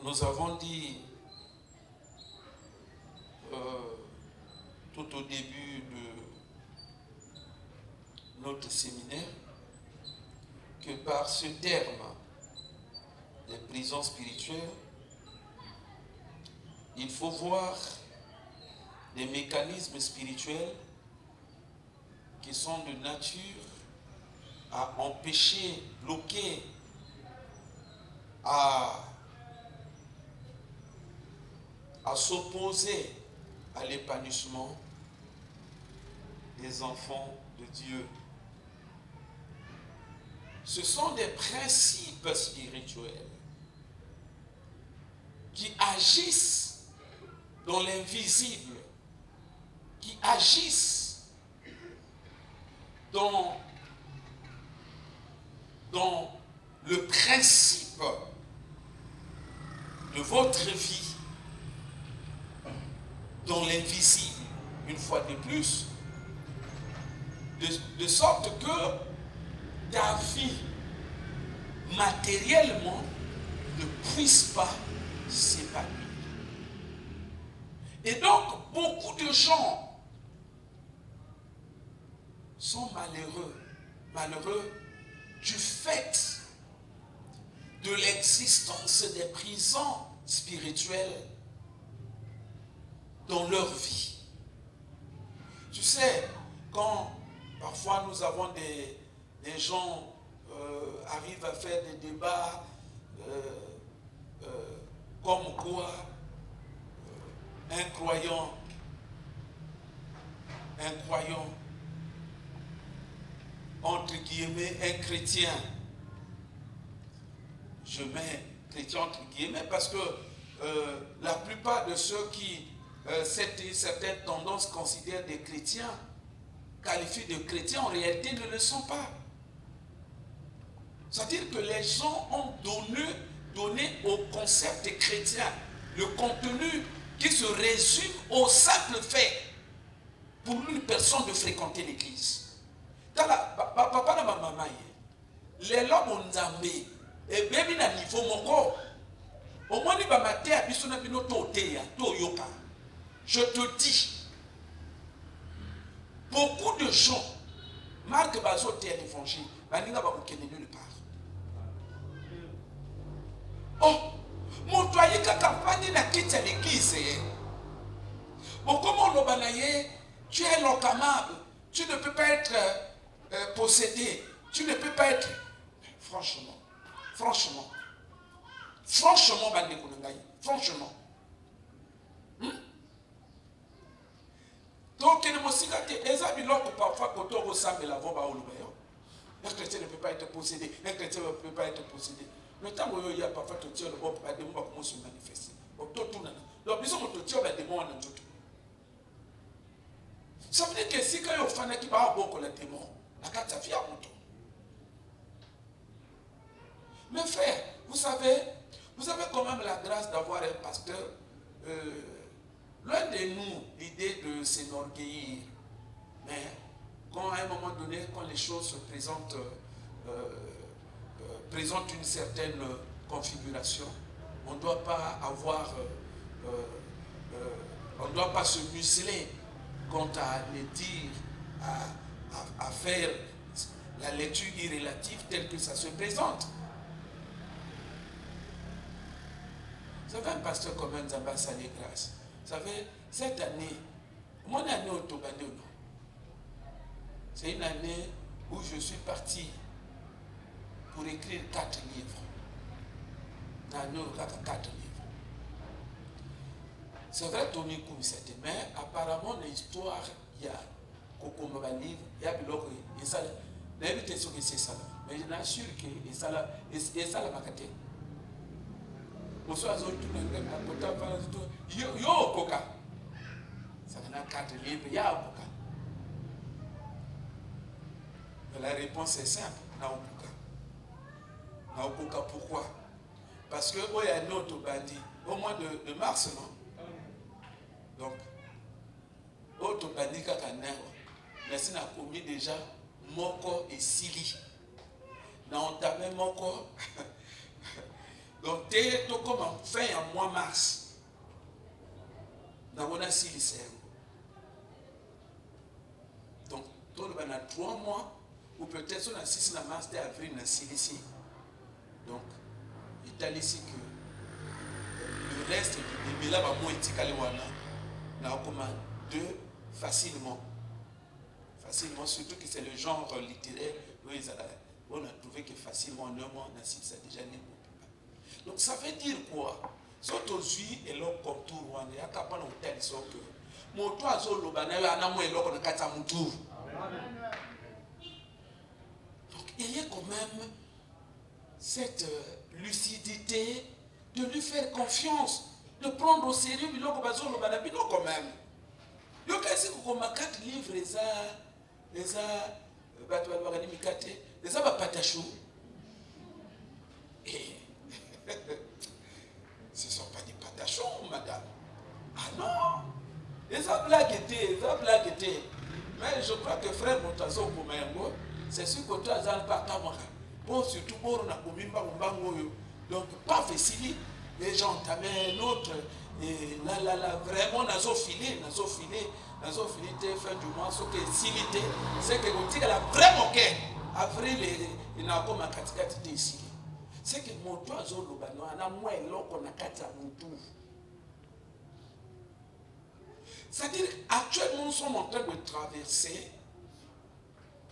nous avons dit tout au début de notre séminaire que par ce terme des prisons spirituelles, il faut voir des mécanismes spirituels qui sont de nature à empêcher, bloquer, à s'opposer à l'épanouissement des enfants de Dieu. Ce sont des principes spirituels qui agissent dans l'invisible, qui agissent dans le principe de votre vie, dans l'invisible, une fois de plus, de sorte que ta vie matériellement ne puisse pas s'épanouir. Et donc, beaucoup de gens sont malheureux du fait de l'existence des prisons spirituelles dans leur vie. Tu sais, quand parfois nous avons des gens arrivent à faire des débats comme quoi un croyant, entre guillemets, un chrétien, je mets chrétien entre guillemets parce que la plupart de ceux qui certaines tendances considèrent des chrétiens, qualifient de chrétiens, en réalité ne le sont pas. C'est-à-dire que les gens ont donné au concept de chrétien le contenu qui se résume au simple fait pour une personne de fréquenter l'église. Papa na maman les lois nzambe et baby na niveau moko au moins ni ba maté abiso na bino to teya to yoka. Je te dis, beaucoup de gens marquent bazo teya l'évangile baninga ba kokende nulle part. Oh, mon toyer kaka fani na kiti à l'église. Bon, comment l'obanaye, tu es l'encamable, tu ne peux pas être possédé, tu ne peux pas être. Franchement, Bande Kounangaï, franchement. Donc, il y a des gens qui parfois, quand on ressemble la voix, un chrétien ne peut pas être possédé, un chrétien ne peut pas être possédé. Le temps où il y a parfois tout le monde va comment se manifester. Donc, ils ont tout le démon en tout. Ça veut dire que si quand il y a un fan qui va avoir le démon, la carte ça fait à mon tour. Mes frères, vous avez quand même la grâce d'avoir un pasteur. Loin de nous, l'idée de s'enorgueillir. Mais quand à un moment donné, quand les choses se présentent une certaine configuration, on ne doit pas avoir, on ne doit pas se museler quant à les dire, à faire la lecture irrélative telle que ça se présente. Vous savez, un pasteur comme un Zamba Salé Grâce, vous savez, cette année, mon année au Tobandé, c'est une année où je suis parti pour écrire 4 livres. L'année où 4 livres. C'est vrai, Tommy Koum, c'était, mais apparemment, l'histoire, il y a Coco Maba livre, il y a Biloko, et ça, l'invitation que c'est ça. Mais je n'assure que ça la macate. Pour ceux qui ont yo Coca. Ça n'a 4 livres, il y a Coca. La réponse est simple, Naopuka. Naopuka, pourquoi? Parce que il y a un autre bandit, au mois de mars, non? Donc, autre bandit Kakanero, mais si on a commis déjà Moko et Sili. On a entamé Moko. Donc, t'es comme en fin en mois mars. Dans le lycée. Donc, tout le monde a 3 mois, ou peut-être on a 6 mars, avril, on a 6 ici. Donc, il est ici que le reste du Mila va moins de facilement. Facilement, surtout que c'est le genre littéraire où on a trouvé que facilement en un mois, on a 6 ça déjà né. Donc ça veut dire quoi? Aujourd'hui, et l'homme comme tout Rwanda, il y a qu'à pas hôtel que mon toit zolo banayo anamo et l'homme on a qu'à moutou. Donc il y a quand même cette lucidité de lui faire confiance, de prendre au sérieux l'homme bazolo banabino quand même. Il y a quasi comme 4 livres les patachou. Et ce ne sont pas des patachons, madame. Ah non, les a blagues étaient. Mais je crois que frère Montazo Koumengo, c'est sûr que toi, Zan Patamara. Bon, surtout, on a commis donc, pas facile. Les gens t'amènent un autre. Et là, vraiment, nazo filé, fin du mois, ce que silité, c'est que vous dites la vraiment qu'elle, après, il n'a pas ma catégorie ici. C'est que mon toit, zolo, on a moins l'eau qu'on a quatre à mon tour. C'est-à-dire, actuellement, nous sommes en train de traverser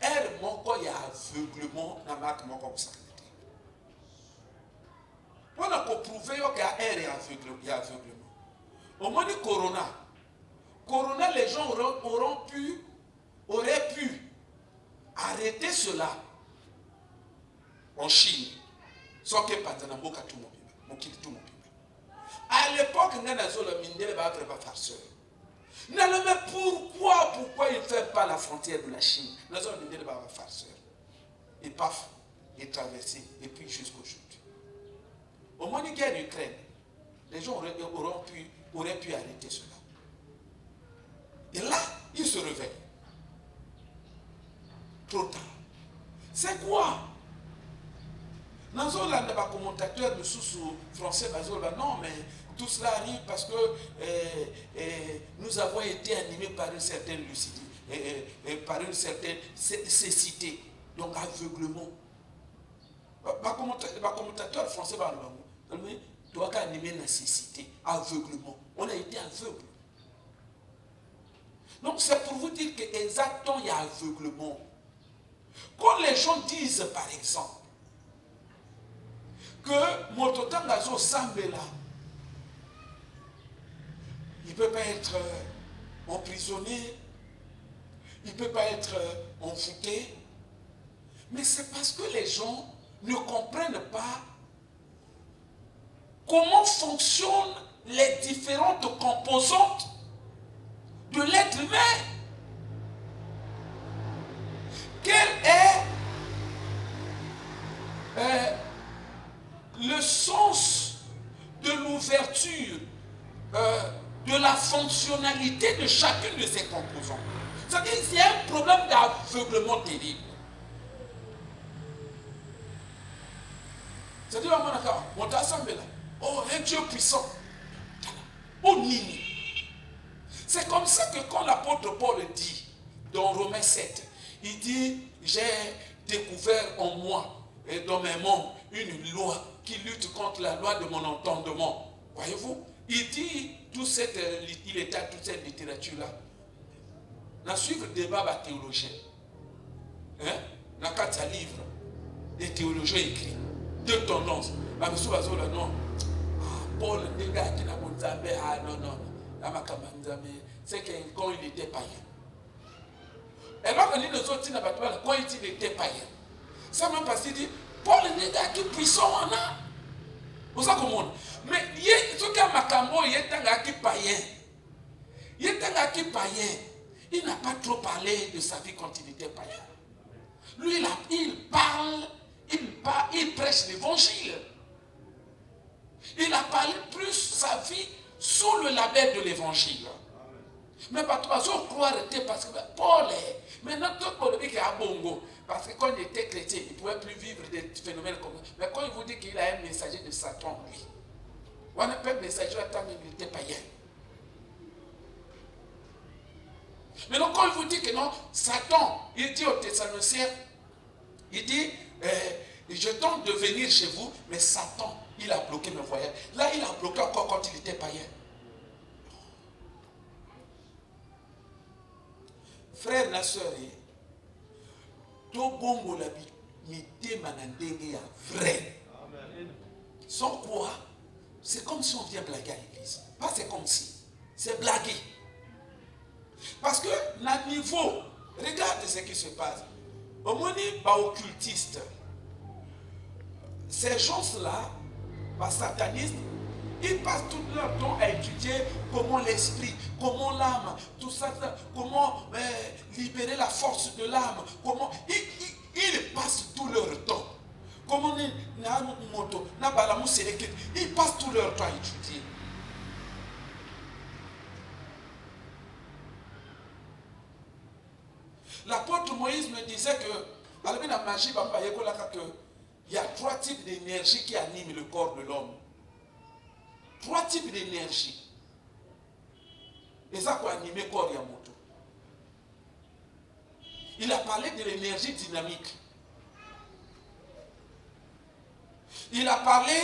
ère moko il y a aveuglement dans ma comme ça. On a prouvé qu'il y a ère et aveuglement. Au moment du Corona, les gens auraient pu arrêter cela en Chine. Sans que Patanambo tout mon monde. À l'époque, on a le mine va faire farceur. Mais pourquoi il ne fait pas la frontière de la Chine? Nous avons le mine va farceur. Et paf, il traversé, et puis jusqu'aujourd'hui. Au moment de la guerre d'Ukraine, les gens auraient pu arrêter cela. Et là, ils se réveillent. Trop tard. C'est quoi? Dans les commentateurs de sous français, non, mais tout cela arrive parce que nous avons été animés par une certaine lucidité, par une certaine cécité, donc aveuglement. Les commentateurs français, doit animer la cécité, aveuglement. On a été aveugle. Donc c'est pour vous dire qu'exactement il y a aveuglement. Quand les gens disent par exemple que Mototangazo Sambela, il ne peut pas être emprisonné, il ne peut pas être envoûté, mais c'est parce que les gens ne comprennent pas comment fonctionnent les différentes composantes de l'être humain. Quel est le sens de l'ouverture de la fonctionnalité de chacune de ces composantes? C'est-à-dire qu'il y a un problème d'aveuglement terrible. C'est-à-dire, oh, un Dieu puissant. Oh, Nini. C'est comme ça que quand l'apôtre Paul dit, dans Romains 7, il dit, j'ai découvert en moi et dans mes membres une loi qui lutte contre la loi de mon entendement. Voyez-vous? Il dit, il était à toute cette littérature-là. Dans suivre le débat de théologien. Dans 4 livres, les théologiens écrits. 2 tendances. Non. Paul, les gars qui n'ont pas non. C'est que quand il était païen. Et là, quand il était païen, ça m'a pas dit, Paul est un gars qui puissant en a. Vous savez comment? Mais ce qu'il y a Macambo, il est un gars qui païen. Il est un gars qui païen. Il n'a pas trop parlé de sa vie quand il était païen. Lui, il prêche l'évangile. Il a parlé plus sa vie sous le label de l'évangile. Mais pas toi, je crois arrêter parce que Paul est. Maintenant, tout le monde qui est à Bongo. Parce que quand il était chrétien, il ne pouvait plus vivre des phénomènes comme ça. Mais quand il vous dit qu'il a un messager de Satan, lui, on n'a pas un messager à temps, il était païen. Maintenant, quand il vous dit que non, Satan, il dit aux Thessaloniciens, il dit, je tente de venir chez vous, mais Satan, il a bloqué mes voyages. Là, il a bloqué encore quand il était païen. Frères et sœurs, tout bon la vie, vrai. Sans quoi, c'est comme si on vient blaguer à l'église. Pas c'est comme si, c'est blaguer. Parce que, le niveau, regarde ce qui se passe. Au moins, pas occultiste. Ces gens-là, pas satanistes, ils passent tout leur temps à étudier comment l'esprit, comment l'âme, tout ça, comment libérer la force de l'âme, comment ils passent tout leur temps. Comment ils passent tout leur temps à étudier. L'apôtre Moïse me disait que il y a 3 types d'énergie qui animent le corps de l'homme. 3 types d'énergie. Et ça pour animer le corps de Yamoto. Il a parlé de l'énergie dynamique. Il a parlé,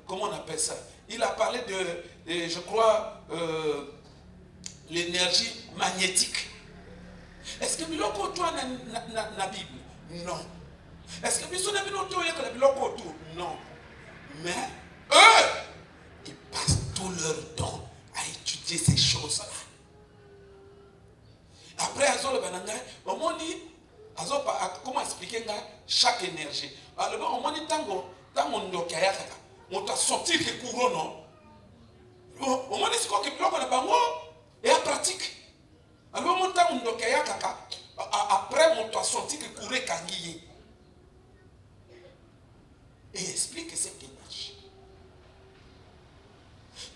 comment on appelle ça? Il a parlé de je crois, l'énergie magnétique. Est-ce que biloko toi na Bible? Non. Est-ce que biso na biloko yeka na biloko autour? Non. Mais eux, ils passent tout leur temps à étudier ces choses-là. Après, au moins dit, comment expliquer chaque énergie? Alors, au moins dit, on t'a sorti les courants, non? Au moins dit, c'est quoi que bloque na bango et à pratique. Alors, mon temps, après, on t'a sorti que courir kangiye. Et explique ce qui marche.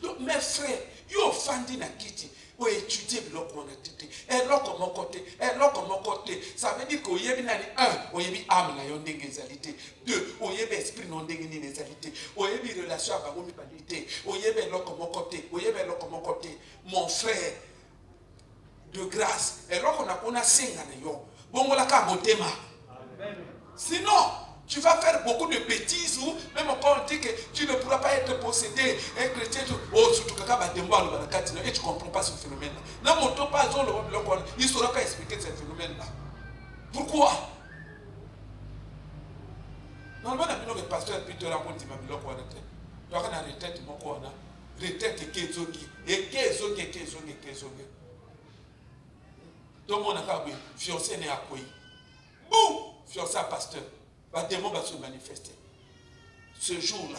Donc, mes frères, yo fandi na kiti, ou étudier le côté, et l'autre mon côté, et l'autre mon côté. Ça veut dire qu'il y a un, il y a âme na yon d'égalité. 2, il y a esprit non d'égalité. Il y a relation à baromi qualité. Il y a l'autre mon côté, il y a l'autre mon côté. Mon frère, de grâce, et l'autre on a 5 ans. Bon, voilà qu'à motema. Sinon, tu vas faire beaucoup de bêtises ou même quand on dit que tu ne pourras pas être possédé, un chrétien, oh, surtout que et tu ne comprends pas ce phénomène-là. Non, mon pas, il ne saura pas expliquer ce phénomène-là. Pourquoi? Normalement, le pasteur Peter raconte ma biloko wana te. Donc on a retraite moko wana, retraite kezongi, et kezongi. Donc on a kabwe fiancé ne akoyi. Boum, fiancé à pasteur. Les démons vont se manifester. Ce jour-là.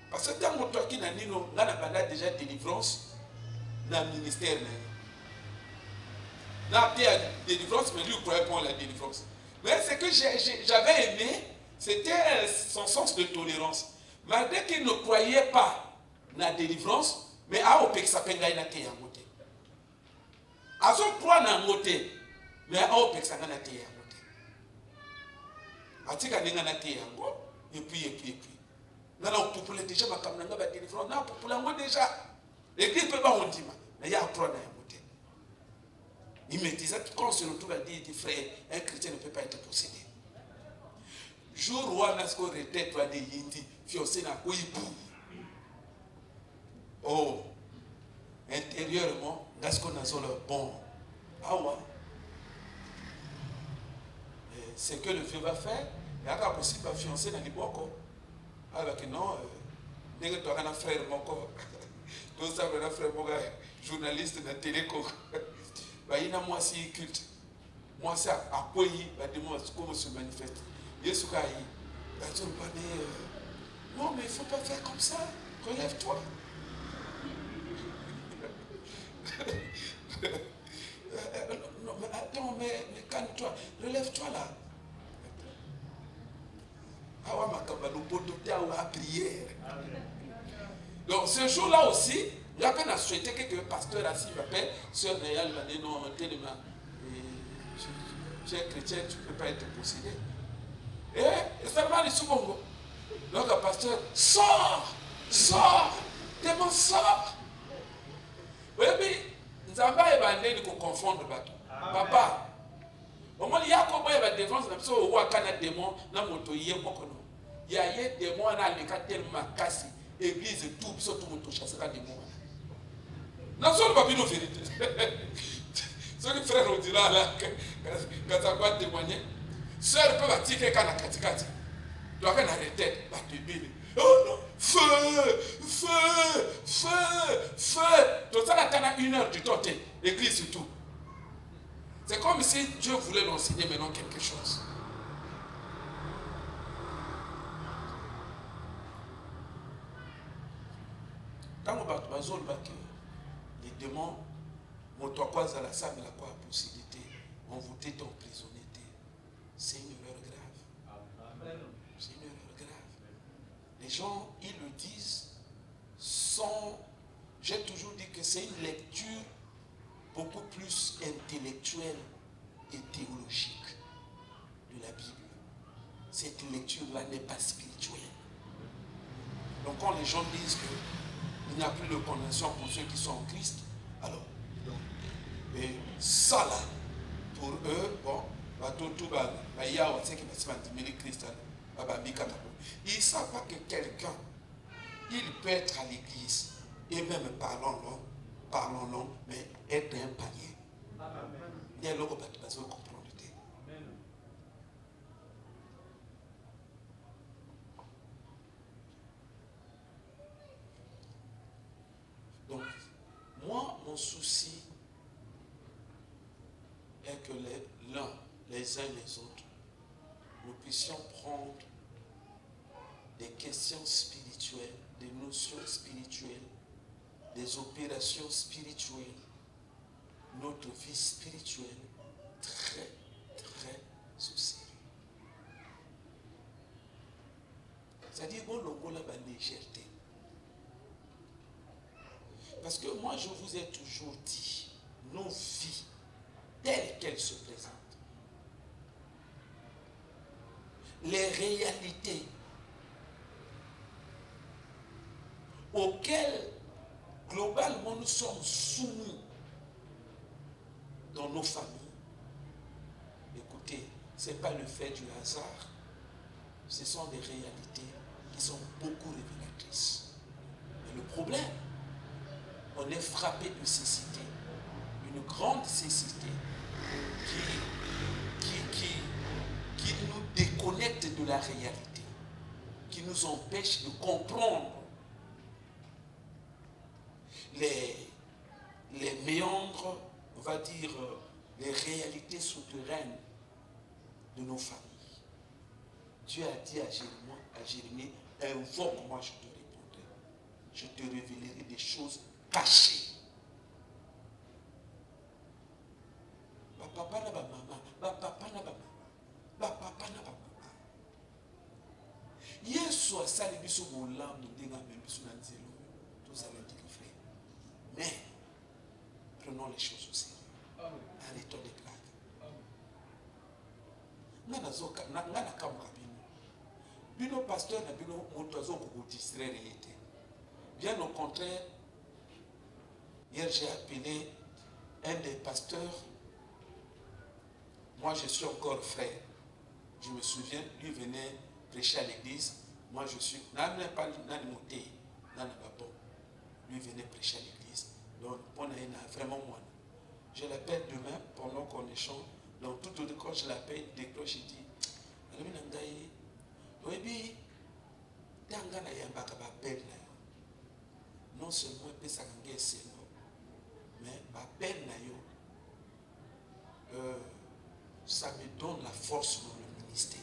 Parce que dans mon temps qui n'a déjà délivrance dans le ministère. Là, il y a délivrance, mais lui, il ne croyait pas à la délivrance. Mais ce que j'avais aimé, c'était son sens de tolérance. Malgré qu'il ne croyait pas à la délivrance, mais à Opek Sapenga il n'a été amoté. À son croix n'a amoté, mais à Opek Sapenga il n'a été amoté. Atika ninga na te yango et puis nana populaire déjà ba kamnanga ba délivrance na populaire ngo déjà l'église peut pas on dit mais il y a prendre à monter. Il me disait quand on se retrouve à dire frère un chrétien ne peut pas être possédé. Jour où on a ce qu'on retraite toi des yindi fiocé na koibu. Oh intérieurement est-ce qu'on a solo bon ah ouais. Ce que le vieux va faire, il y a un possible à fiancer dans les bocaux. Alors que non, il y a un frère, tout ça, un frère, journaliste de la télé, il y a moi aussi culte. Moi, c'est à quoi comment se manifeste. Yesu Kai, non, mais il ne faut pas faire comme ça. Relève-toi. Non, mais attends, mais calme-toi. Relève-toi là. Donc ce jour-là aussi, J'appelle à souhaiter que le pasteur assis m'appelle, sœur Néal m'a dit non, tellement, tu es chrétien, tu ne peux pas être possédé. Et seulement les sous-bongo. Donc le pasteur, sors, démon sort. Oui, mais Nzamba est bandé de confondre bateau. Papa, au moins il y a comme il y a des défenses, il y a des démons, il y a des démons, église tout, tout le monde chasse des démons. Non, ce n'est pas une vérité. Ce que frère nous dira là, quand ça va témoigner, sœur peut bâtir quelqu'un à Katikati. Tu dois arrêter, va te bénir. Oh non, feu. Tout ça, tu as 1 heure du temps, l'église et tout. C'est comme si Dieu voulait nous enseigner maintenant quelque chose. Quand on va les démons, mon toit quoi à la salle, la quoi possibilité, on vous t'est emprisonné. C'est une erreur grave. C'est une erreur grave. Les gens, ils le disent sans. J'ai toujours dit que c'est une lecture beaucoup plus intellectuelle et théologique de la Bible. Cette lecture-là n'est pas spirituelle. Donc quand les gens disent qu'il n'y a plus de condamnation pour ceux qui sont en Christ, alors, et ça là, pour eux, bon, ils ne savent pas que quelqu'un, il peut être à l'église, et même parlons long, mais être un panier. Il y a l'autre qui va se comprendre. Donc, moi, mon souci est que les uns les autres, nous puissions prendre des questions spirituelles, des notions spirituelles, des opérations spirituelles, notre vie spirituelle très, très au sérieux. C'est-à-dire qu'on a la légèreté. Parce que moi, je vous ai toujours dit, nos vies, telles qu'elles se présentent, les réalités auxquelles, globalement, nous sommes soumis dans nos familles, écoutez, ce n'est pas le fait du hasard, ce sont des réalités qui sont beaucoup révélatrices. Mais le problème, on est frappé de cécité, une grande cécité qui nous déconnecte de la réalité, qui nous empêche de comprendre les méandres, on va dire, les réalités souterraines de nos familles. Dieu a dit à Jérémie, invoque-moi, je te répondrai. Je te révélerai des choses cachées. Papa n'a pas maman, papa n'a pas maman, papa n'a pas maman. Yesu a sali biso molam ndenga biso na nzelo. Tous allons dire frère. Mais prenons les choses au sérieux. Arrêtons des blagues. Nana kamuka bino pasteur na bino motozo pour vous distraire. Bien au contraire, hier j'ai appelé un des pasteurs. Moi je suis encore frère. Je me souviens, lui venait prêcher à l'église. Moi je suis. Lui venait prêcher à l'église. Donc on a vraiment moins. Je l'appelle demain pendant qu'on échange. Donc tout au début quand je l'appelle, décroche, il dit oui, non seulement il peut s'engager, mais ma peine, ça me donne la force dans le ministère.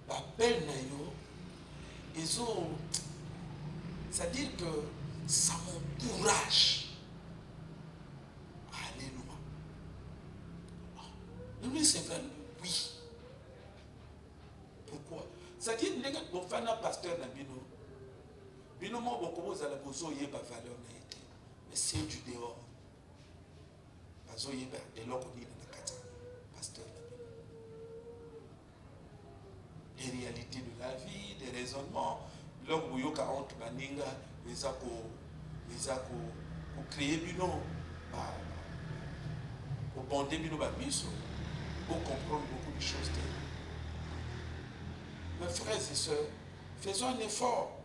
Ma peine, c'est-à-dire que ça m'encourage à aller loin. Oui, c'est vrai, oui. Pourquoi? C'est-à-dire que mon fan pasteur Nabino, Binomo bokoboza la bozo yeba valeur na été. Mais c'est du dehors. Bazo yeba eloko ni na kata. Pasteur. Les réalités de la vie, des raisonnements. L'homme yoka honte baninga, les a créer bino, pour bonder bino bamiso, pour comprendre beaucoup de choses. Mes frères et sœurs, faisons un effort.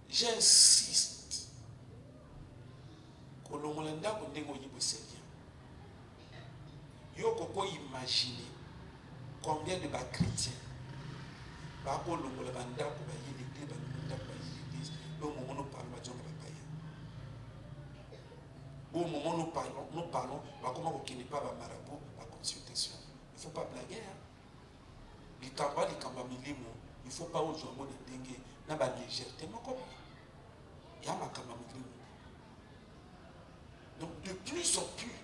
J'insiste. Que l'on m'a dit que c'est bien. Yo peut imaginer combien de chrétiens par rapport au monde banda ko ba yeli te ba nda ko yeli le moment nous parlons ba jonga ba paya au moment nous parlons ba comment ko kini pas ba marabout ba consultation il faut pas blaguer les kamba milimo il faut pas ozo mo ndenge na ba légèreté moko ya makamba milimo. Donc de plus en plus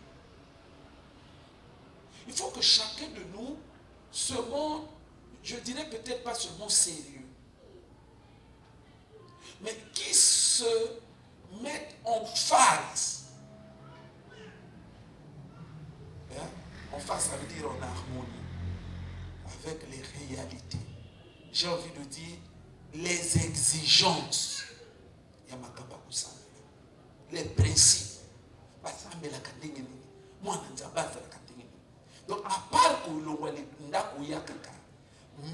il faut que chacun de nous se montre, je dirais peut-être pas seulement sérieux, mais qui se mettent en phase. Hein? En phase, ça veut dire en harmonie avec les réalités. J'ai envie de dire les exigences. Les principes. Donc, à part que l'on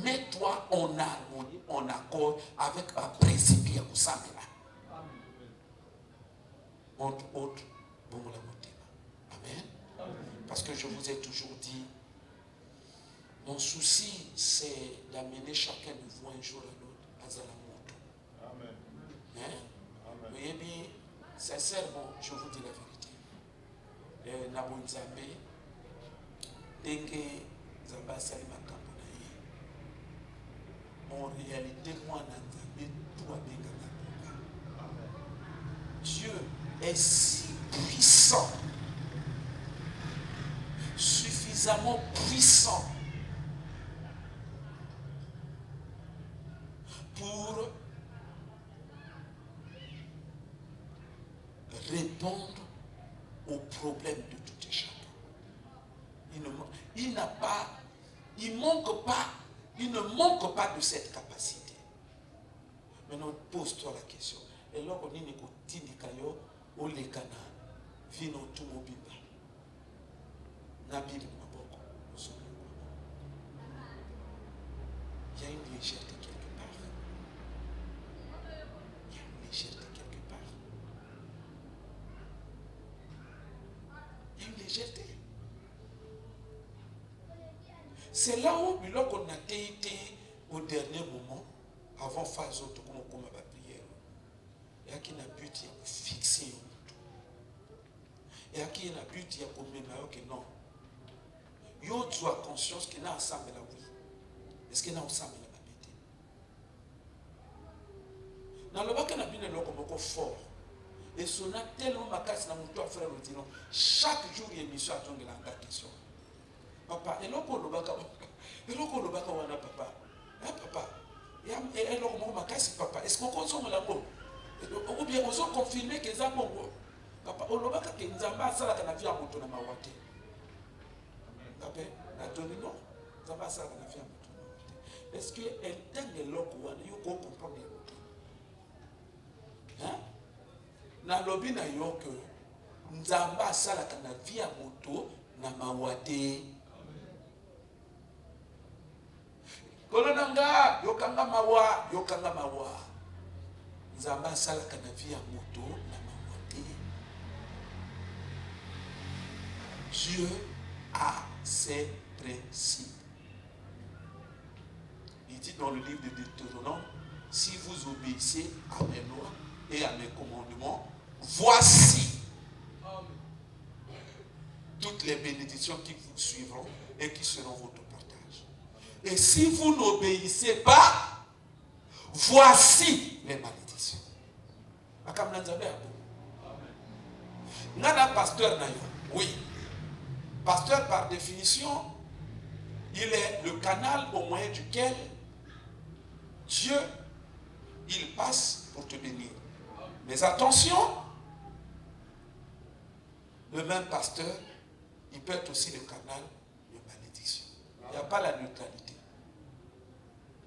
mets-toi en harmonie, en accord avec un principe qui est au sein de là. Entre autres, Amen. Parce que je vous ai toujours dit, mon souci, c'est d'amener chacun de vous un jour à l'autre à Zalamoto. Amen. Hein? Amen. Oui, sincèrement, je vous dis la vérité. Nabonzambe, Dengue, Zamba Salima Kambonaye. En réalité, moi, Nanzambe, tout a bien. Dieu est si puissant, suffisamment puissant pour répondre aux problèmes de tout et chacun. Il n'a pas, il ne manque pas de cette capacité. Maintenant, pose-toi la question. Et là, on est Tindikayo, Olekana, Vino Tumobimba, Nabil Maboko, il y a une légèreté quelque part. Il y a une légèreté quelque part. Il y a une légèreté. C'est là où on a été au dernier moment, avant phase autre comme on a prière. Il y a qui n'a but de fixer. Il y a qui n'a but de commémorer que non. Il y a conscience qu'il y a ensemble là oui. Est-ce qu'il y a ensemble là bête? Dans le bac on a bien le comme fort. Et son a tellement ma casse dans mon toit frère le dit non. Chaque jour il y a une mission à jongle en question. Papa, et l'on le bac wana papa. Hein papa? Et l'on ma casse papa. Est-ce qu'on consomme la bombe? Ou bien on a confirmé que ça bon. Papa, on a que Nzamba sala kana via moto na mawate. Amen. Na toni non. Nzamba sala kana via moto na mawate. Est-ce que elle tenge loko wana yo ko comprendre? Hein? Na lobi na yo que Nzamba sala kana via moto na mawate. Kolonanga yokanga mawa. Nzamba sala kana via moto na mawate. Dieu a ses principes. Il dit dans le livre de Deutéronome, si vous obéissez à mes lois et à mes commandements, voici toutes les bénédictions qui vous suivront et qui seront votre partage. Et si vous n'obéissez pas, voici les malédictions. Nana pasteur Nayo, oui. Pasteur par définition, il est le canal au moyen duquel Dieu il passe pour te bénir. Mais attention, le même pasteur, il peut être aussi le canal de malédiction. Il n'y a pas la neutralité.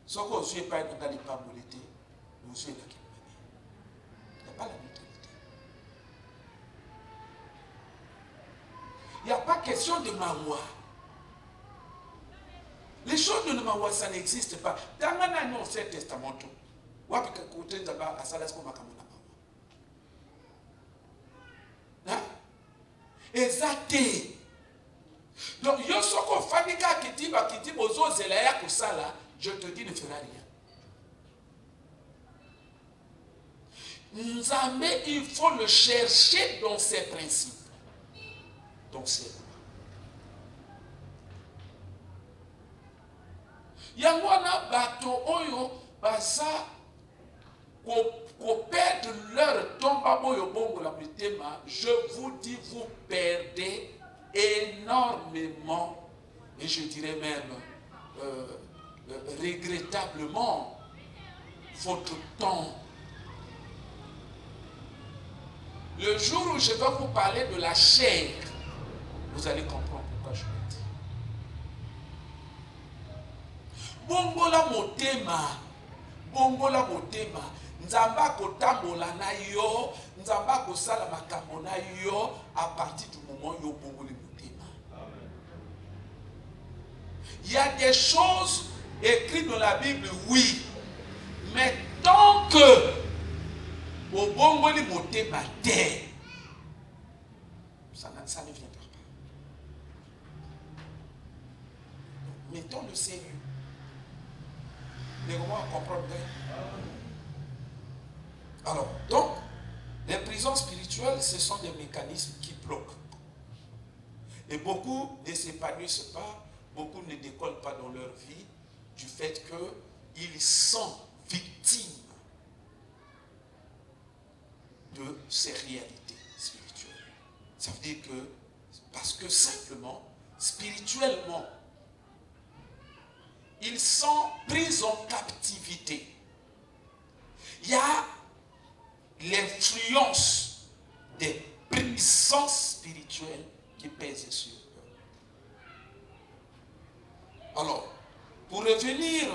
Ce qu'on ne suit pas, il n'y a pas de neutralité. Nous suivons la. Il n'y a pas la neutralité. Il n'y a pas question de mawa. Les choses de mawa, ça n'existe pas. Dans l'Ancien Testament, exacté. Donc, Yosoko Fanika qui dit Bozo Zelaya Kusala, je te dis, ne fera rien. Nzambe, il faut le chercher dans ses principes, dans ses lois. Yangwana bato oyo basa ko perdre leur tomba boyo bongo la mitema, je vous dis, vous perdez énormément, et je dirais même regrettablement, votre temps. Le jour où je vais vous parler de la chair, vous allez comprendre pourquoi je le dis. Bongola motema, nzamba kotambola na yo, nzamba kosala makambo na yo, à partir du moment où yo bongola motema. Il y a des choses écrites dans la Bible, oui, mais tant que au bongola motema terre, ça ne viendra pas. Mettons le sérieux. Mais comment comprendre? Alors, donc, les prisons spirituelles, ce sont des mécanismes qui bloquent. Et beaucoup ne s'épanouissent pas, beaucoup ne décollent pas dans leur vie du fait qu'ils sont victimes de ces réalités spirituelles. Ça veut dire que, parce que simplement, spirituellement, ils sont pris en captivité. Il y a l'influence des puissances spirituelles qui pèsent sur eux. Alors, pour revenir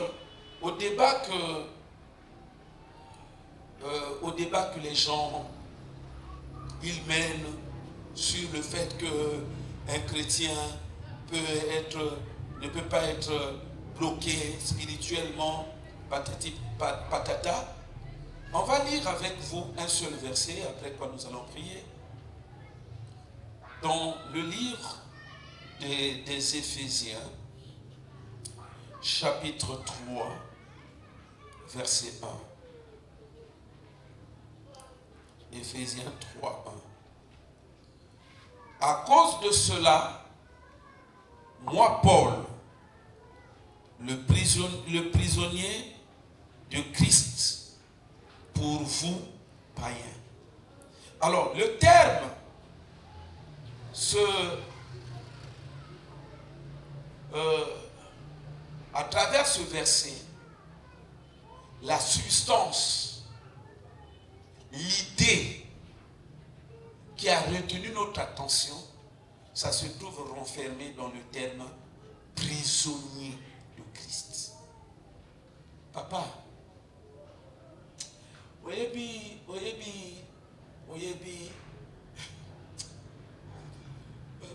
au débat que les gens ils mènent sur le fait qu'un chrétien ne peut pas être bloqué spirituellement, patati patata. On va lire avec vous un seul verset, après quoi nous allons prier. Dans le livre des Éphésiens, chapitre 3, verset 1. Éphésiens 3, 1. À cause de cela, moi, Paul, le prisonnier de Christ, pour vous, païens. Alors, le terme, à travers ce verset, la substance, l'idée qui a retenu notre attention, ça se trouve renfermé dans le terme prisonnier de Christ. Papa, oyebi,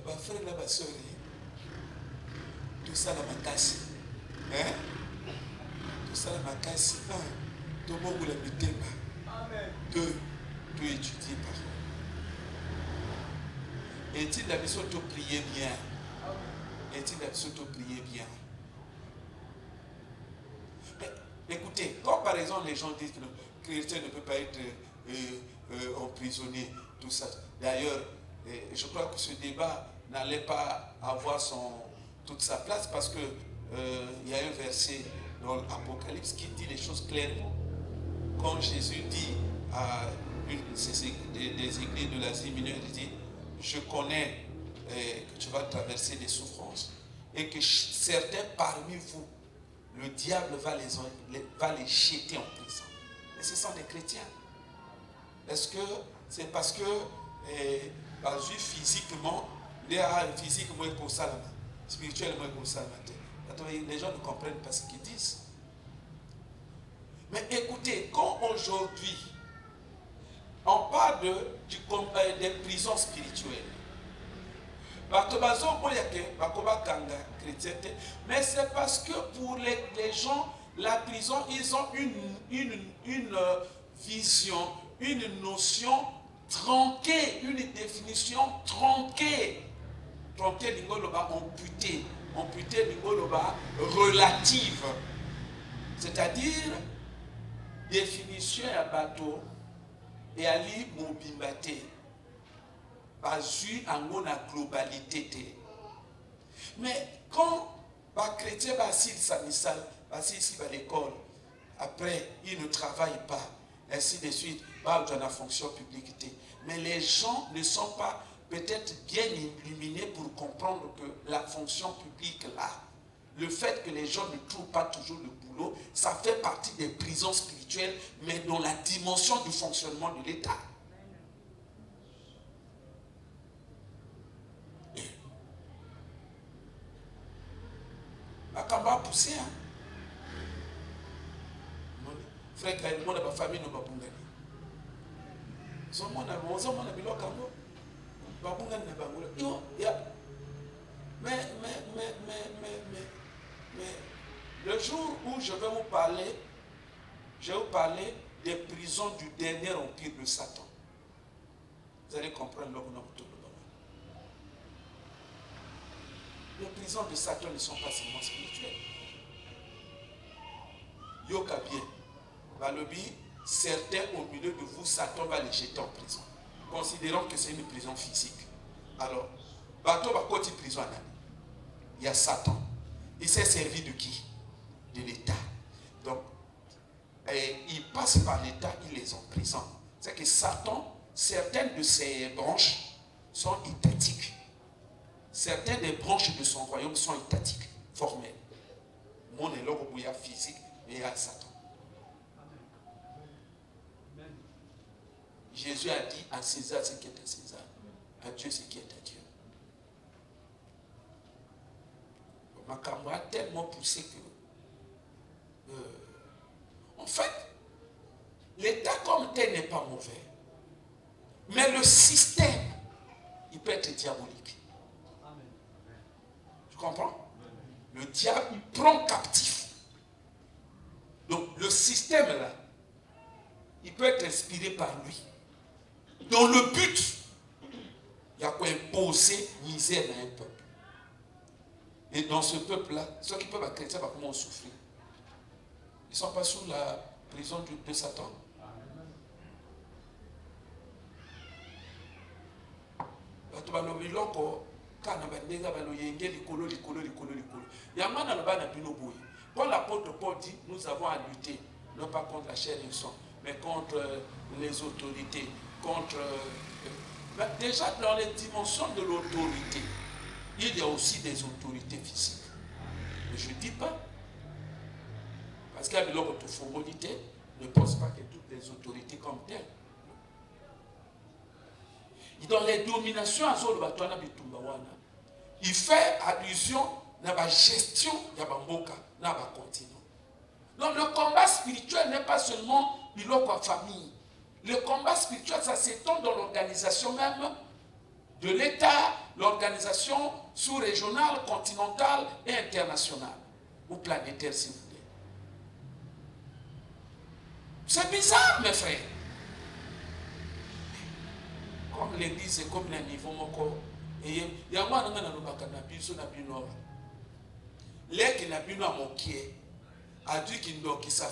ma frère et ma soeur, tout ça la makasi, hein? Tout ça la makasi, tout le monde l'a mis. Deux, tu étudies par contre. Et-il la mission de prier bien? Et-il la mission de prier bien? Mais, écoutez, quand par exemple les gens disent que le chrétien ne peut pas être emprisonné, tout ça. D'ailleurs, je crois que ce débat n'allait pas avoir toute sa place parce que il y a un verset dans l'Apocalypse qui dit les choses clairement. Quand Jésus dit à des églises de l'Asie mineure, il dit: je connais que tu vas traverser des souffrances et que certains parmi vous, le diable va les jeter en prison. ce sont des chrétiens. Est-ce que c'est parce que physiquement, physiquement spirituellement, les gens ne comprennent pas ce qu'ils disent. Mais écoutez, quand aujourd'hui, on parle des prisons spirituelles, mais c'est parce que pour les gens, la prison, ils ont une vision, une notion tronquée, une définition tronquée. Tronquée, l'ingoloba amputée, amputée, l'ingoloba relative. C'est-à-dire, définition à bateau et à li mobimbate. Pas eu en la globalité. Mais quand les chrétiens s'ils s'amisal, s'ils à l'école, après ils ne travaillent pas, ainsi de suite, dans la fonction publique. Mais les gens ne sont pas peut-être bien illuminés pour comprendre que la fonction publique là, le fait que les gens ne trouvent pas toujours le boulot, ça fait partie des prisons spirituelles, mais dans la dimension du fonctionnement de l'État. Akamba poussé, hein? Frère, quand il y a une famille, nous avons bungani. Mais le jour où je vais vous parler des prisons du dernier empire de Satan. Vous allez comprendre le nom de les prisons de Satan ne sont pas seulement spirituelles. Yoka bien. Balobi, certains au milieu de vous, Satan va les jeter en prison. Considérons que c'est une prison physique. Alors, bateau va côté prison. Il y a Satan. Il s'est servi de qui? De l'État. Donc, il passe par l'État, il les emprisonne. C'est que Satan, certaines de ses branches sont étatiques. Certaines des branches de son royaume sont étatiques, formelles. Mon est là où il y a physique et il y a Satan. Jésus a dit à César ce qui est à César, à Dieu ce qui est à Dieu. Ma camarade a tellement poussé que, en fait, l'État comme tel n'est pas mauvais. Mais le système, il peut être diabolique. Tu comprends? Le diable, il prend captif. Donc, le système là, il peut être inspiré par lui. Dans le but, il y a quoi imposer misère à un peuple. Et dans ce peuple-là, ceux qui peuvent être chrétiens, comment souffrir? Ils ne sont pas sous la prison de Satan. Quand l'apôtre Paul dit, nous avons à lutter, non pas contre la chair et le sang, mais contre les autorités, contre... déjà dans les dimensions de l'autorité, il y a aussi des autorités physiques. Mais je ne dis pas, parce qu'il y a de l'autre formalité, ne pense pas que toutes les autorités comme telles. Et dans les dominations, il fait allusion à la gestion de la mboka, à la continent. Donc le combat spirituel n'est pas seulement la famille. Le combat spirituel, ça s'étend dans l'organisation même de l'État, l'organisation sous-régionale, continentale et internationale, ou planétaire si vous voulez. C'est bizarre, mes frères. Comme l'église est comme un niveau moko, et il y a un peu l'air qui n'a plus à moquer, a dit qu'il ça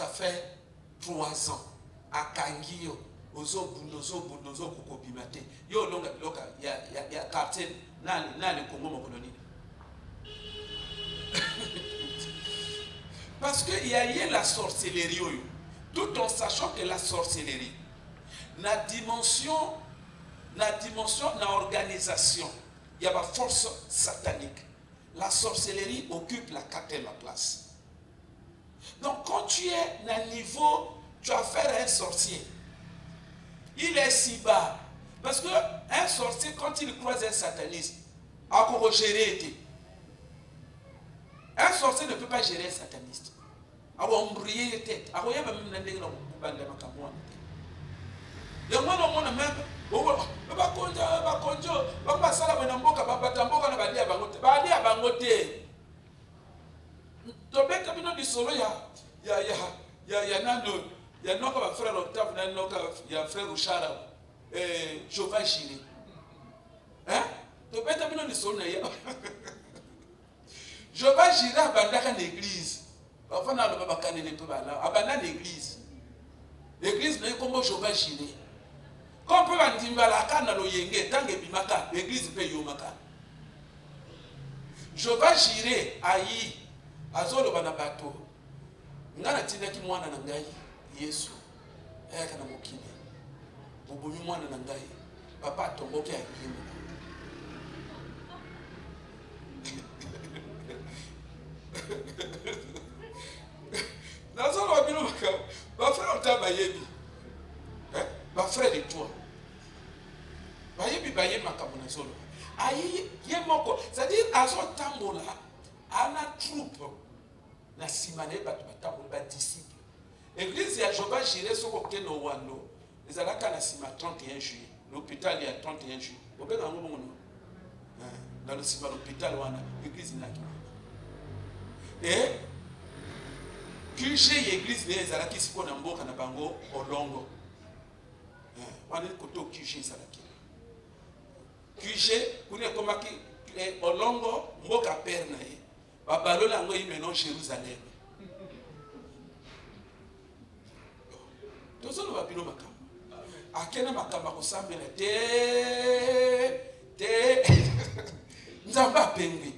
fait 3 ans. À Kangio, aux autres Kokobimate. Yo longa loka, il y a quartier, dans le Congo, mon colonie. Parce qu'il y a la sorcellerie, tout en sachant que la sorcellerie, la dimension, la organisation, il y a la force satanique. La sorcellerie occupe la 4e place. Donc quand tu es à un niveau, tu as affaire à un sorcier. Il est si bas. Parce qu'un sorcier, quand il croise un sataniste, encore gérer. Un sorcier ne peut pas gérer un sataniste. Il va embriller tête. Il va même même il y a un frère Octave, il y a un frère Rouchara, Jova Jiré. Hein? Jova Jiré a abandonné l'église. Enfin, on n'a pas abandonné l'église. L'église n'est comme Jova Jiré. Quand on peut dire que l'église peut yomaka. Jova Jiré ayi azolo banabato. Ngana tina ki mwana na ngai Yesu eka na mokili bobomi mwana na ngai papa tomboki akimo nazolo bino maka ba frère otaba yebi ba frère de toi ba yebi ba yebi makambo nazolo ayi ye moko c'est-à-dire azo tambola ana troupe na simane ba disciple. L'église ya Jova Jiré soko keno wano ezalaka na sima 31 juillet. L'hôpital il y a 31 juillet. Obeka ngo bongo dans le sima l'hôpital wana l'église naki. Et QG l'église ne ezalaki siko na mboka na bango Olongo. Wana koto QG ezalaki. QG kune komaki Olongo mboka père na ye. Babalola ngo imeno Jérusalem. Tozolo babino makamba. Akena makamba kosambela te nzamba pembe.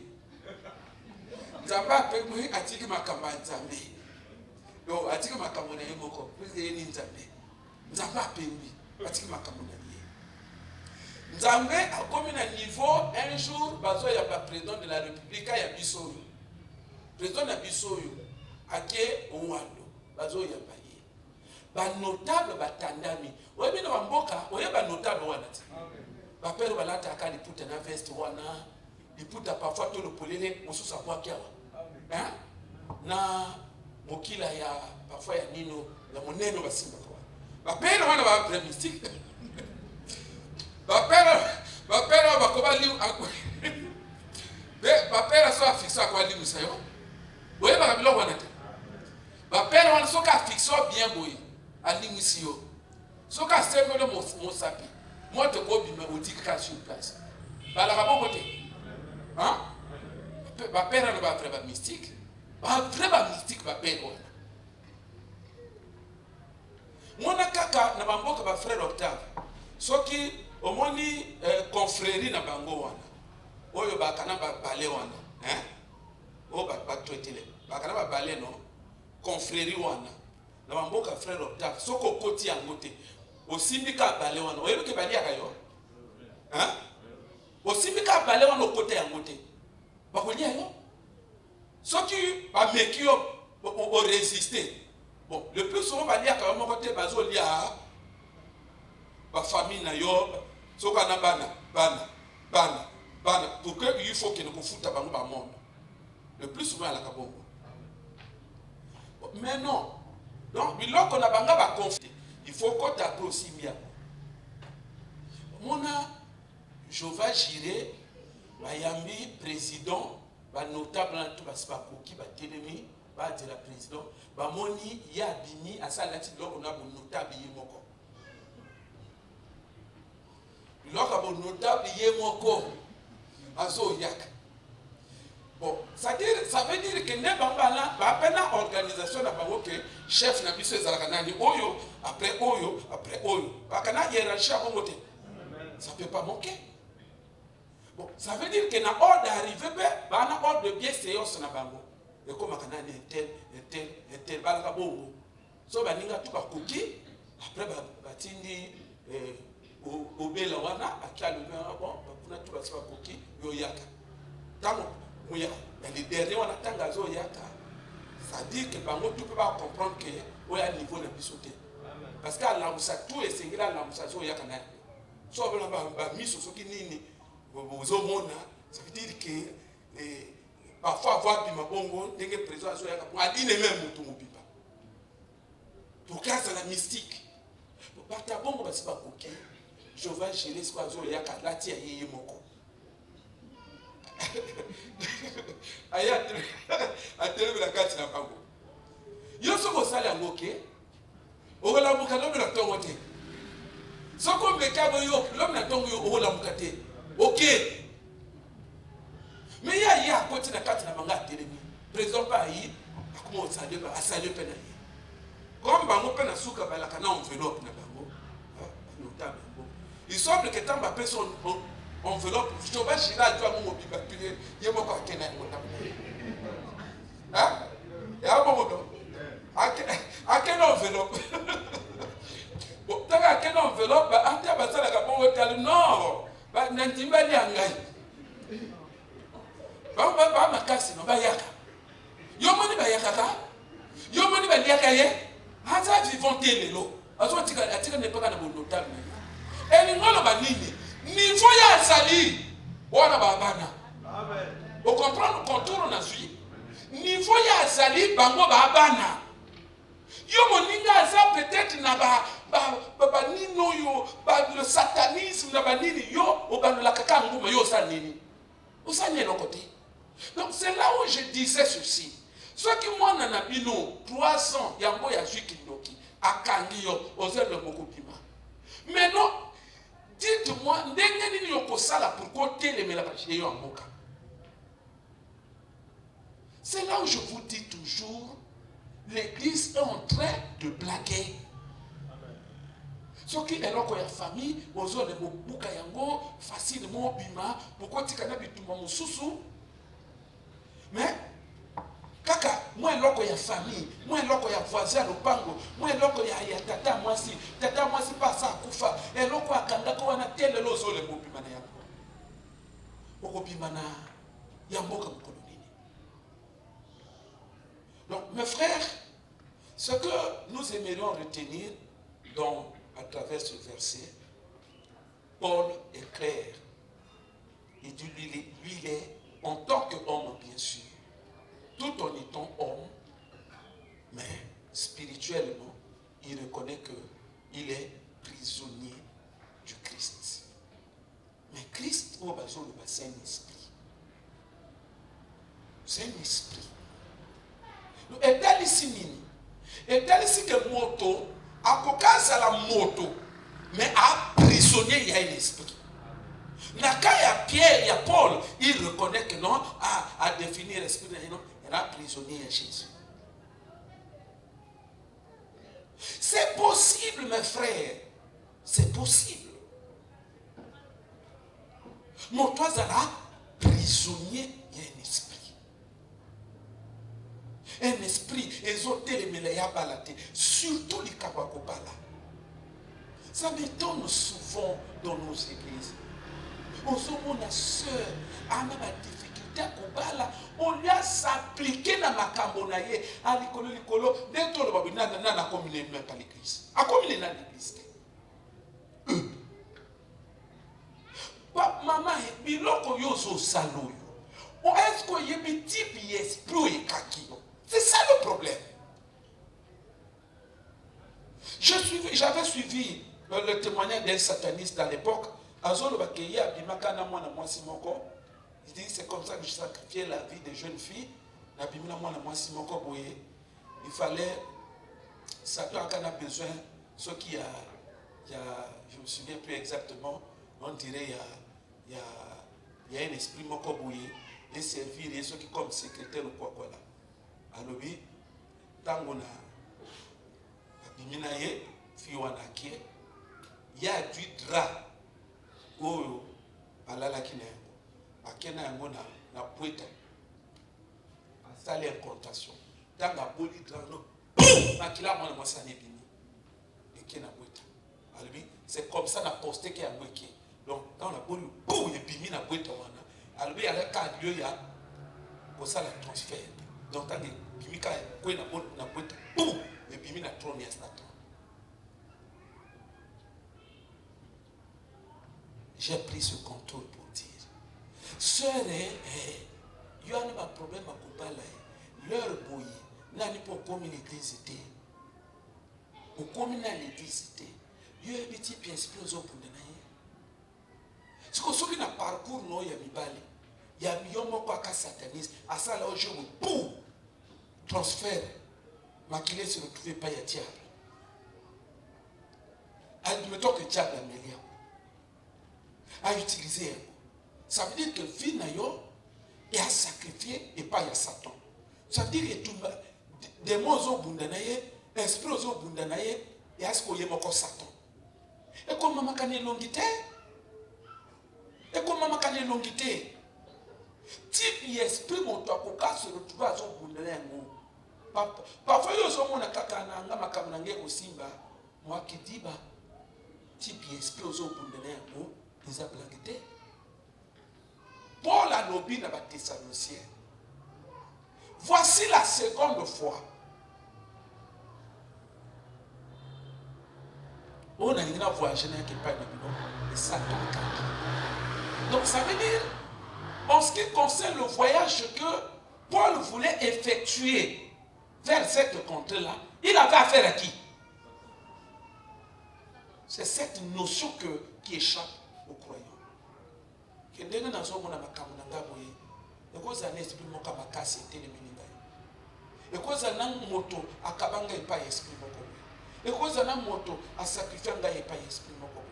Nzamba pembe atiki makamba nzambe. Yo atiki makamba na yemoko. Puisque ni nzambe. Nzamba pembe atiki makamba na ye. Nzambe a comme un niveau un jour bazo ya ba président de la République ya bisoyo. Président na bisoyo ake owando bazo ya ba ba notable batandami oyebi na mboka oyeba notable wana ti ba père balata akali puta na veste wana liputa parfois to le polele mosusu akwaki awa hein na mokila ya parfois ya nino ya moneno basimba kwa ba père wana ba vrai mystique ba père bakoba liu akwa ba père so affixa kwa liu sayo oyeba ka biloko wana te ba père wana so ka fixa bien boy alimusio soka semele mosapi moto ko bima odika sur place bala ka bokote hein ba père na ba vrai ba mystique ba père wana mona kaka na bamboka ba frère Octave soki omoni confrérie na bango wana oyo ba kana ba balé wana hein o ba traiter ba kana ba balé no confrérie wana na bamboka frère Octave soko koti yango te osimbika balé wana oyebike baliaka yo hein osimbika balé wana okote yango te bakolia yo soki ba meki yo o résister bon le plus souvent baliaka yo moko te bazolia ba famille na yo soka na bana pour que il faut que nous futa bango ba monde le plus souvent la kabongo mais non. Donc, biloko na banga ba conflit. Il faut qu'on t'appelle aussi bien. Mona Jova Jiré, bayambi président, ba notable tout ba koki ba telemi, ba dire président, ba moni ya bimi asalati loko na notable yemoko. Biloko ba notable yemoko azo yak. Bon, ça veut dire que ne bamba là, ba pena organisation na bango que chef na biso ezalaka nani oyo après oyo. Ba kana hiérarchie à bongo te. Ça peut pas manquer. Bon, ça veut dire que na ordre arrivé ba na ordre de bien séance na bango. Et comme kana ni tel balaka bongo. So ba ninga tu ba koki après ba tindi obela wana akalo bon kuna tu ba koki yo yaka. Tango les derniers on attend gazo yaka Ça dit que bango tu peux pas comprendre que il y a un niveau de bisoté. Parce qu'à l'amoussa tout est singulier à l'amoussa so ya kana. So ba miso so ki nini bozo mona, ça veut dire que parfois avoir bima bongo ndenge président so ya ka pour adine même mutu mupipa. Pour casser la mystique. Pour bata bongo ba siba koki. Je vais gérer ce quoi zo ya ka lati ya yeye moko. Aya atele la kati na bango. Yo soko sala ngoke. Ogola mukalo na tongo te. Soko mekabo yo l'homme na tongo yo ogola mukate. OK. Mais ya côté na kati na manga telemi. Président pa yi akuma osale ba asale pena yi. Comme bango pena suka balaka na enveloppe na bango. Notable. Il semble que tant ba personne enveloppe, je vais chier là, tu vas mon biba piler, il y a mon coquin à mon table. Hein? Il y a un moment. À quelle enveloppe? Bon, tu as quelle enveloppe? Ah, tu as passé la capon hôtel. Non, n'antima liangai. Bah, ma casse, non, bah, yaka. Yomoni ba yaka. Yomoni ba liaka ye. Ah, ça vivant télé l'eau. Ah, toi, tu n'es pas dans mon hôtel. Et nous, on va nini. Niveau ya sali wana babana. Amen. Vous comprenez le contour na zui. Niveau ya sali bango babana. Yo moninga za peut-être na ba nino yo ba le satanisme na ba nini yo obano la kaka nguma yo sa nini. Osanye no côté. Donc c'est là où je disais ceci. Ceux qui moi na bino 300 yango ya zui kindoki akangi yo ozel le mokopima. Mais non. Dites-moi, c'est là où je vous dis toujours, l'église est en train de blaguer. Ce qui est là, quand il y a famille, aux autres, les bouka yango, facilement, bima, pourquoi tu connais tout le monde sous. Mais, kaka, moi, là, quand il y a famille, moi, là, quand il y a voisin, le pango, moi, là, quand il y a tata, moi, si pas ça, koufa, et là, quand il y a quand on a tel le lozo, le mot bimana yango. Oko bimana, yango comme colonie. Donc, mes frères, ce que nous aimerions retenir à travers ce verset, Paul est clair. Il dit, lui, il est, en tant qu'homme, bien sûr, tout en étant homme, mais spirituellement, il reconnaît qu'il est prisonnier du Christ. Mais Christ, c'est un esprit. C'est un esprit. Et tel ici, que moto, à à la moto, mais à prisonnier, il y a un esprit. Quand il y a Pierre, il y a Paul, il reconnaît que non, à définir l'esprit, non, il y a prisonnier à Jésus. C'est possible, mes frères. C'est possible. Mais toi, là, prisonnier, il y a un esprit. Un esprit, surtout les Kabakobala. Ça m'étonne souvent dans nos églises. La sœur a ma difficulté à Kobala, on lui a s'appliqué dans ma cambonaye à l'écolo, dès que le babina n'a combiné même pas l'église. A combiné dans l'église. Maman, biloko yozo saloyo. Est-ce qu'il y a un type d'esprit et kakino? C'est ça le problème. J'avais suivi le témoignage d'un sataniste à l'époque. Il dit c'est comme ça que je sacrifiais la vie des jeunes filles. Il fallait, Satan a besoin, ce qui a, je ne me souviens plus exactement, on dirait il y a un esprit mokobouye et servir et ceux qui comme secrétaire ou quoi là. Alors oui, tant qu'on a biminaye, fiwanaki, il y a du drap. Oyo balala kinengo akena yango na poeta asali incantation tanga boli drano makila mwana mwasani bini ekena poeta albi c'est comme ça na posté que yango eki donc dans la boli pou et bimi na poeta wana albi ala ka lieu ya ko sala transfert Donc, tant que Bimika est na boîte, boum, et Bimi na trône ya Satan. J'ai pris ce contrôle pour dire, sœur, il y a un problème à couper là, leur bouillie, n'a ni pour comme l'église était, ou comme l'église était, il y a un petit pied explosion pour donner. C'est que ceux qui n'ont parcours, non, il y a mi balé. Il y a mi yomo quoi qu'à satanisme. À ça, là, aujourd'hui, boum, transfert. Maquillé se retrouvait pas, il y a diable. Admettons que diable a mêlé. A utilisé. Ça veut dire que vie n'a yo est à sacrifier et pas à Satan. Ça veut dire que tout des mots au bundanaye, esprit au bundanaye, et à ce qu'on y ait encore Satan. Et comme maman canne longité, et comme maman canne longité, type esprit mon toi se retrouve à son bundanaye. Parfois, il y a des gens qui ont simba, moi qui dis, type esprit aux autres bundanaye, ils ont blagué. Paul a lobby dans les Thessaloniciens. Voici la seconde fois. On a une voyagé qui n'est pas de Satan. Donc ça veut dire, en ce qui concerne le voyage que Paul voulait effectuer vers cette contrée-là, il avait affaire à qui? C'est cette notion qui échappe aux croyants. Que dès que nous avons un makamunangaboye, et que nous avons un esprit mokamakasi et télémininga, et que nous avons un moto à kabanga et pas esprit mokoboye, et que nous avons un moto à sacrifier et pas esprit mokoboye.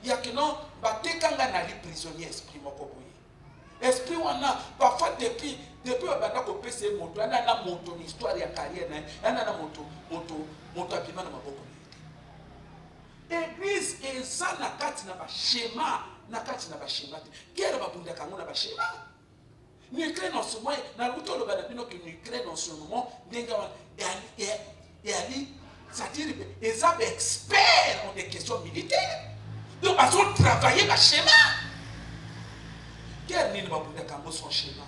Il y a que non, batekanga na li prisonnier esprit mokoboye. Esprit wana parfois depuis banda ko pese moto, ana na moto ni histoire ya carrière na, ana na moto abima na maboko. Église et ça na kati na ba schéma. Nakati na bashema te kera babunda kango na bashema ni crée dans ce moment na luto lo bana bino que ni crée dans ce moment denga et ali c'est-à-dire ils sont experts en des questions militaires donc ils ont travaillé bashema kera ni babunda kango son schéma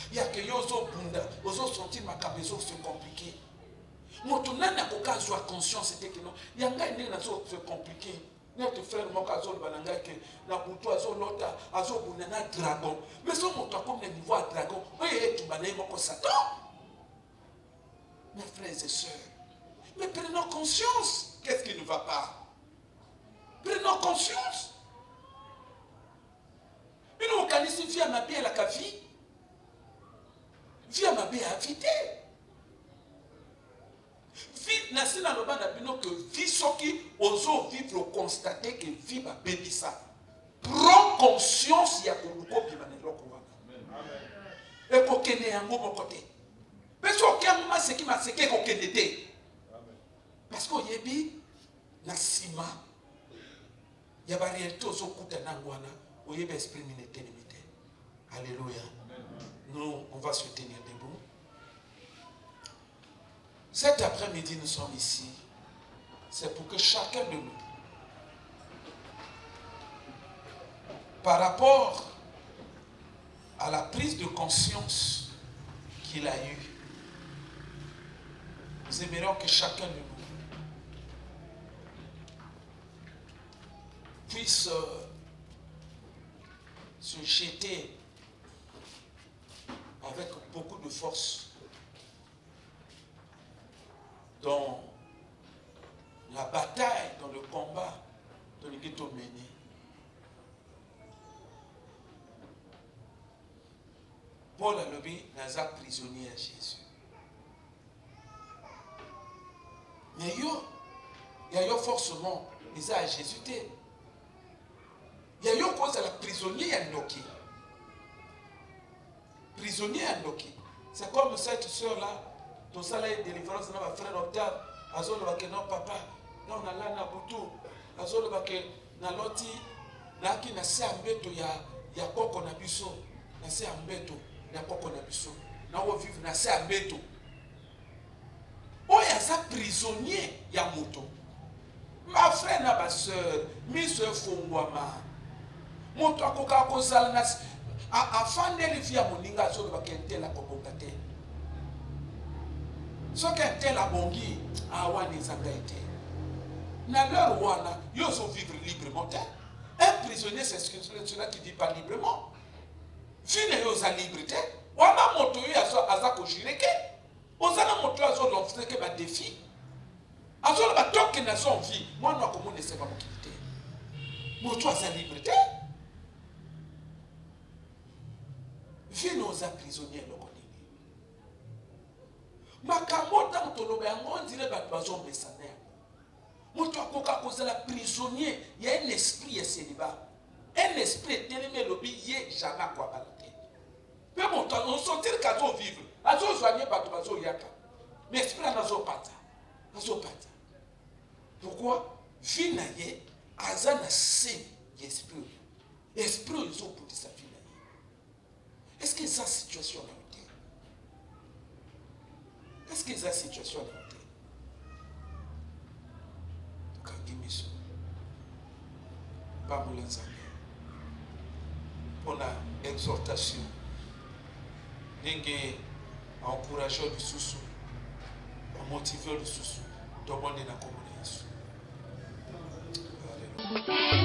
il y a que yozo bunda ozo sentir ma cabezo c'est compliqué moto nana kokazwa conscience c'était que non yanga ndenge na so c'est compliqué. Notre frère Mokazol Banangake, la boutou azo lota, azo bunana dragon. Mais son moto comme le niveau à dragon, oui, tu banaye moko Satan. Mes frères et sœurs, mais prenons conscience. Qu'est-ce qui ne va pas? Prenons conscience. Une organisation via ma bien la cavie, via ma bien invité. Nasi na loba na bino que vie soki ozo vivre constater que vie ba baby ça. Prends conscience ya koluko bima na loko wana. Et ko kene yango mokote. Parce que okama seki maseke ko kene te. Parce que yebi na sima ya ba réalité ozo kuta na ngwana oyeba esprit minete limité. Alléluia. Nous on va se tenir debout. Cet après-midi, nous sommes ici. C'est pour que chacun de nous, par rapport à la prise de conscience qu'il a eue, nous aimerions que chacun de nous puisse se jeter avec beaucoup de force dans la bataille, dans le combat dans lequel tu as mené. Paul a levé Naza prisonnier à Jésus. Mais il y a forcément les à Jésus. Il y a cause à la prisonnier à Noki. Prisonnier à Noki. C'est comme cette soeur-là. Tout ça là est délivrance dans ma frère Octave. Azol va que non papa. Là on a là na butu. Azol va que na loti na ki na se ambeto ya koko na biso. Na se ambeto ya koko na biso. Na o vivre na se ambeto. Oh ya ça prisonnier ya moto. Ma frère na ba sœur, mi se fongwama. Moto akoka kozala na afandeli via moninga soki bakentela kobonga te soki entela bongi awana ezanga ete na leur wana yo vivre librement te. Un prisonnier c'est celui qui vit pas librement. Vine yo za liberté wana moto yo aza kojire ke ozana moto azo l'offre ke ba défi azo ba toke na son vie mwana akomona seba mokilité moto aza liberté vine oza prisonnier lokoni makamota motoloba yango ndile bato bazombesana yango moto akoka kozala prisonnier ya un esprit ya célibat un esprit etelemi elobi ye jamais akwabala te mpe moto azosentir ka azovivre azozwanye bato bazoyaka mais esprit ana azopata pourquoi vi na ye aza na se ya esprit oyo ezobundisa vi na ye. Est-ce que eza situation na yo te? Est-ce que eza situation na yo te? Tokangi miso pambola nzambe mpona exhortation ndenge aencourage lisusu amotive lisusu tobonde na kombo na Yesu. Alléluia.